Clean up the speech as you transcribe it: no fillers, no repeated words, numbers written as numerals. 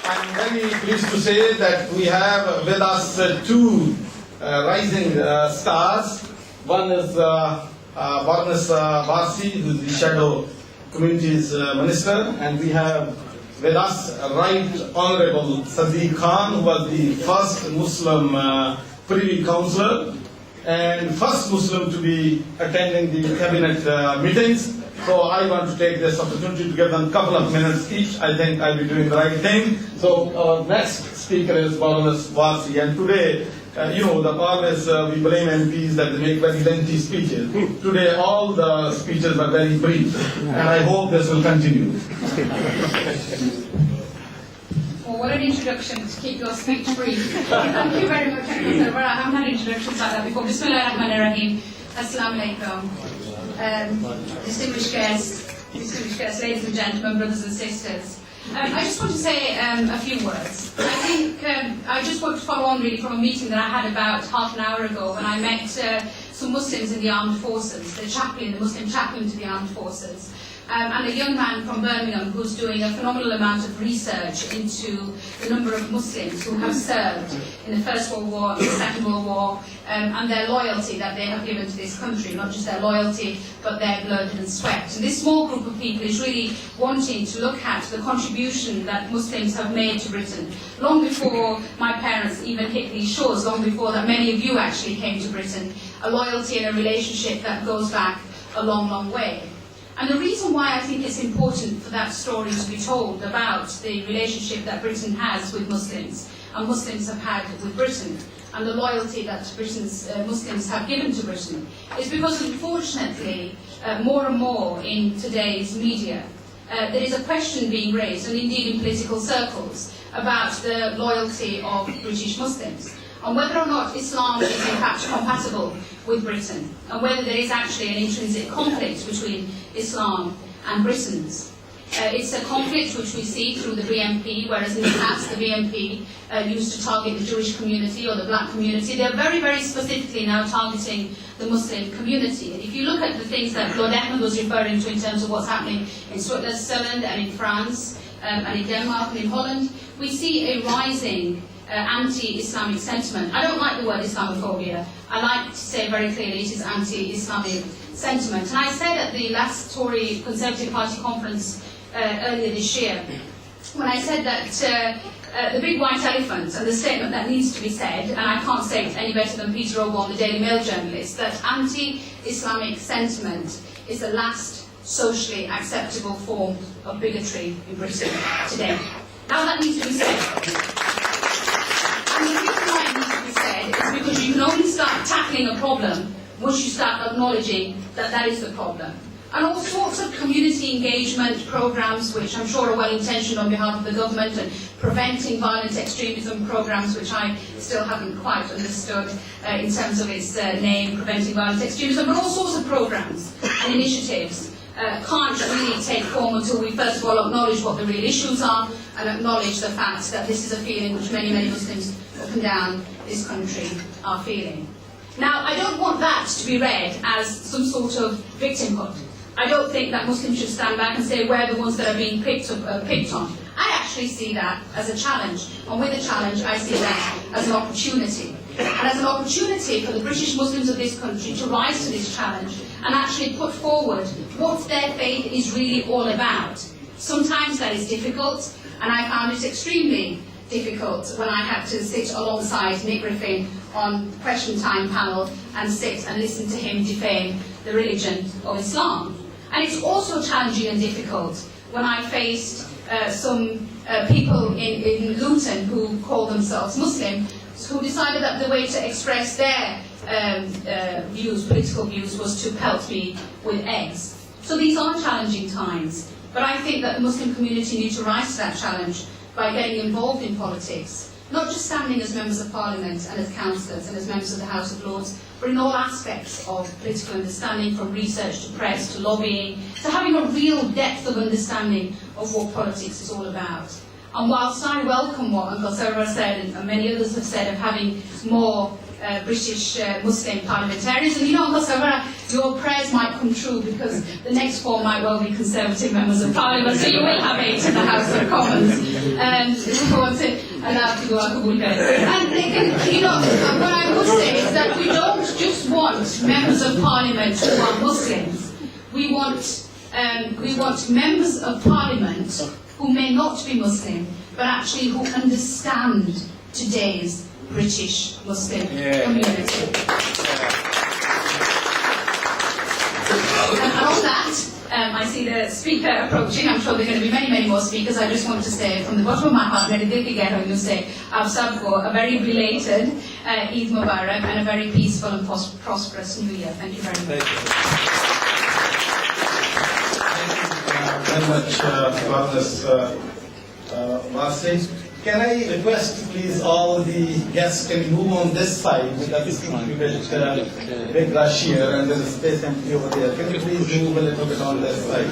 I'm very pleased to say that we have with us two rising stars. One is Baroness Varsi, who is the Shadow Communities Minister, and we have with us Right Honorable Sadiq Khan, who was the first Muslim Privy Councillor and first Muslim to be attending the cabinet meetings. So I want to take this opportunity to give them a couple of minutes each. I think I'll be doing the right thing. So our next speaker is Baroness Varsi, and today, always we blame MPs that they make very lengthy speeches. Today all the speeches were very brief, and I hope this will continue. Well, what an introduction to keep your speech brief. Thank you very much, Sir. I haven't had introductions like that before. Bismillahirrahmanirrahim. Assalamu alaikum. Distinguished guests, ladies and gentlemen, brothers and sisters. I just want to say a few words. I think I just want to follow on really from a meeting that I had about half an hour ago when I met some Muslims in the armed forces, the Muslim chaplain to the armed forces. And a young man from Birmingham who's doing a phenomenal amount of research into the number of Muslims who have served in the First World War and the Second World War, and their loyalty that they have given to this country, not just their loyalty, but their blood and sweat. And this small group of people is really wanting to look at the contribution that Muslims have made to Britain, long before my parents even hit these shores, long before that many of you actually came to Britain, a loyalty and a relationship that goes back a long, long way. And the reason why I think it's important for that story to be told about the relationship that Britain has with Muslims, and Muslims have had with Britain, and the loyalty that Britain's Muslims have given to Britain, is because unfortunately, more and more in today's media, there is a question being raised, and indeed in political circles, about the loyalty of British Muslims, and whether or not Islam is in fact compatible with Britain, and whether there is actually an intrinsic conflict between Islam and Britain's. It's a conflict which we see through the BNP, whereas in the past the BNP used to target the Jewish community or the black community. They're very, very specifically now targeting the Muslim community. And if you look at the things that Lord Ahmed was referring to in terms of what's happening in Switzerland and in France and in Denmark and in Holland, we see a rising anti-Islamic sentiment. I don't like the word Islamophobia. I like to say very clearly it is anti-Islamic sentiment. And I said at the last Tory Conservative Party conference earlier this year, when I said that the big white elephant and the statement that needs to be said, and I can't say it any better than Peter Oborn, the Daily Mail journalist, that anti-Islamic sentiment is the last socially acceptable form of bigotry in Britain today. Now that needs to be said. And the reason why it needs to be said is because you can only start tackling a problem once you start acknowledging that that is the problem. And all sorts of community engagement programs, which I'm sure are well-intentioned on behalf of the government, and preventing violent extremism programs, which I still haven't quite understood in terms of its name, preventing violent extremism, but all sorts of programs and initiatives can't really take form until we first of all acknowledge what the real issues are and acknowledge the fact that this is a feeling which many, many Muslims up and down this country are feeling. Now, I don't want that to be read as some sort of victimhood. I don't think that Muslims should stand back and say we're the ones that are being picked on. I actually see that as a challenge, and with a challenge I see that as an opportunity. And as an opportunity for the British Muslims of this country to rise to this challenge and actually put forward what their faith is really all about. Sometimes that is difficult, and I found it extremely difficult when I had to sit alongside Nick Griffin on the Question Time panel and sit and listen to him defame the religion of Islam. And it's also challenging and difficult when I faced some people in Luton who call themselves Muslim, who decided that the way to express their political views, was to pelt me with eggs. So these are challenging times, but I think that the Muslim community need to rise to that challenge by getting involved in politics, not just standing as members of Parliament and as councillors and as members of the House of Lords, but in all aspects of political understanding, from research to press to lobbying, to having a real depth of understanding of what politics is all about. And whilst I welcome what Uncle Sarah said, and many others have said, of having more British Muslim parliamentarians. And Uncle Sarwara, your prayers might come true because the next 4 might well be Conservative members of Parliament, so you will have 8 in the House of Commons. And what I would say is that we don't just want members of Parliament who are Muslims. We want members of Parliament who may not be Muslim, but actually who understand today's British Muslim community. And on that, I see the speaker approaching. I'm sure there are going to be many, many more speakers. I just want to say from the bottom of my heart, I say, Aap sabko a very belated Eid Mubarak and a very peaceful and prosperous New Year. Thank you very much. Very much, Baroness Marcy. Can I request, please, all the guests can move on this side because this seems to be a bit big rush here and there is space empty over there. Can you please move a little bit on this side?